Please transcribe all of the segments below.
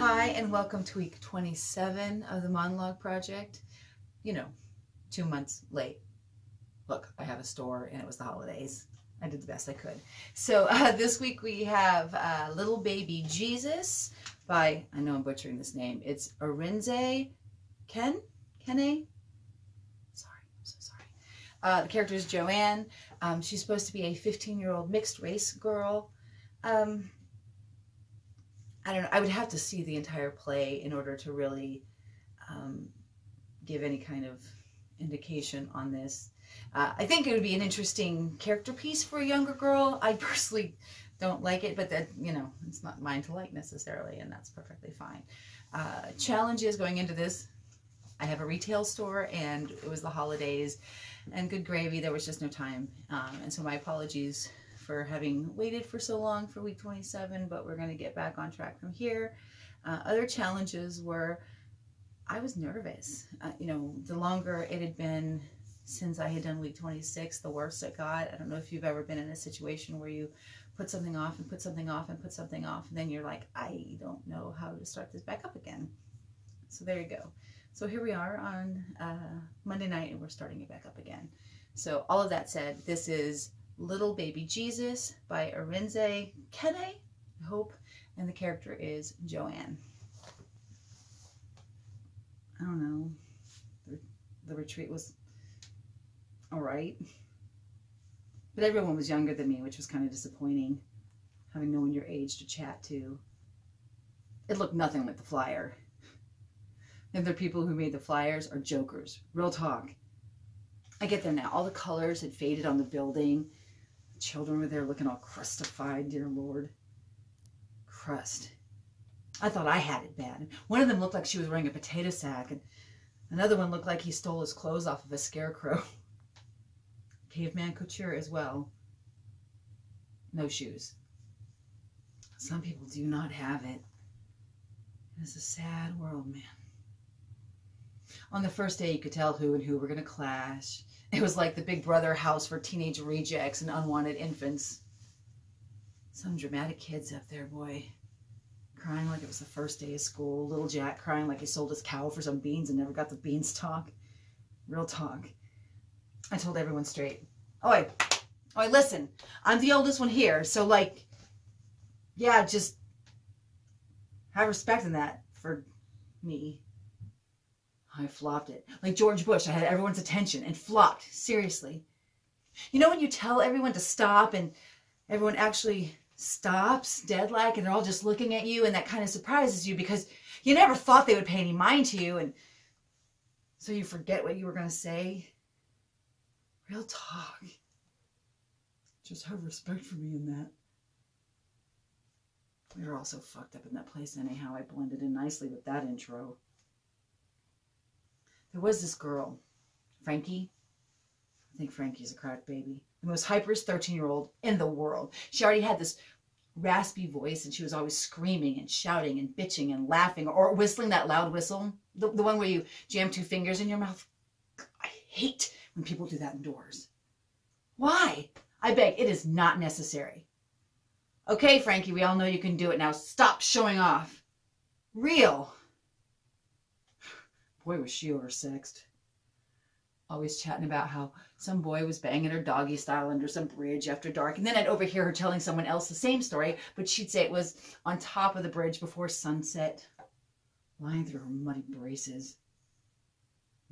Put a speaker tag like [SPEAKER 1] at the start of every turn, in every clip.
[SPEAKER 1] Hi, and welcome to week 27 of the Monologue project. You know, 2 months late. Look, I have a store and it was the holidays. I did the best I could. So this week we have Little Baby Jesus by, I know I'm butchering this name, it's Arinze Kene? Sorry, I'm so sorry. The character is Joanne. She's supposed to be a 15-year-old mixed race girl. I don't know, I would have to see the entire play in order to really give any kind of indication on this. I think it would be an interesting character piece for a younger girl. I personally don't like it, but that, you know, it's not mine to like necessarily, and that's perfectly fine. Challenges going into this: I have a retail store and it was the holidays, and good gravy, there was just no time. And so my apologies for having waited for so long for week 27, but we're going to get back on track from here. Other challenges were, I was nervous. You know, the longer it had been since I had done week 26, the worse it got. I don't know if you've ever been in a situation where you put something off and put something off and put something off, and then you're like, I don't know how to start this back up again. So there you go. So here we are on Monday night, and we're starting it back up again. So all of that said, this is Little Baby Jesus by Arinze Kene, I hope, and the character is Joanne. I don't know, the retreat was all right, but everyone was younger than me, which was kind of disappointing, having no one your age to chat to. It looked nothing like the flyer. The other people who made the flyers are jokers, real talk. I get there now. All the colors had faded on the building. The children were there looking all crustified, dear Lord. Crust. I thought I had it bad. One of them looked like she was wearing a potato sack, and another one looked like he stole his clothes off of a scarecrow. Caveman couture as well. No shoes. Some people do not have it. It is a sad world, man. On the first day, you could tell who and who were going to clash. It was like the Big Brother house for teenage rejects and unwanted infants. Some dramatic kids up there, boy. Crying like it was the first day of school. Little Jack crying like he sold his cow for some beans and never got the beanstalk. Real talk. I told everyone straight, Oi, listen, I'm the oldest one here, so like, yeah, just have respect in that for me. I flopped it. Like George Bush, I had everyone's attention and flopped, seriously. You know when you tell everyone to stop and everyone actually stops dead like, and they're all just looking at you, and that kind of surprises you because you never thought they would pay any mind to you, and so you forget what you were going to say. Real talk. Just have respect for me in that. We were all so fucked up in that place anyhow. I blended in nicely with that intro. There was this girl, Frankie. I think Frankie's a crack baby. The most hyperest 13-year-old in the world. She already had this raspy voice, and she was always screaming and shouting and bitching and laughing, or whistling that loud whistle. The one where you jam 2 fingers in your mouth. I hate when people do that indoors. Why? I beg, it is not necessary. Okay, Frankie, we all know you can do it now. Stop showing off. Real. Boy, was she oversexed. Always chatting about how some boy was banging her doggy style under some bridge after dark. And then I'd overhear her telling someone else the same story, but she'd say it was on top of the bridge before sunset, lying through her muddy braces.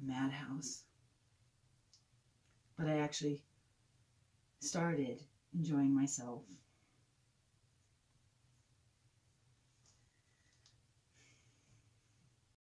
[SPEAKER 1] Madhouse. But I actually started enjoying myself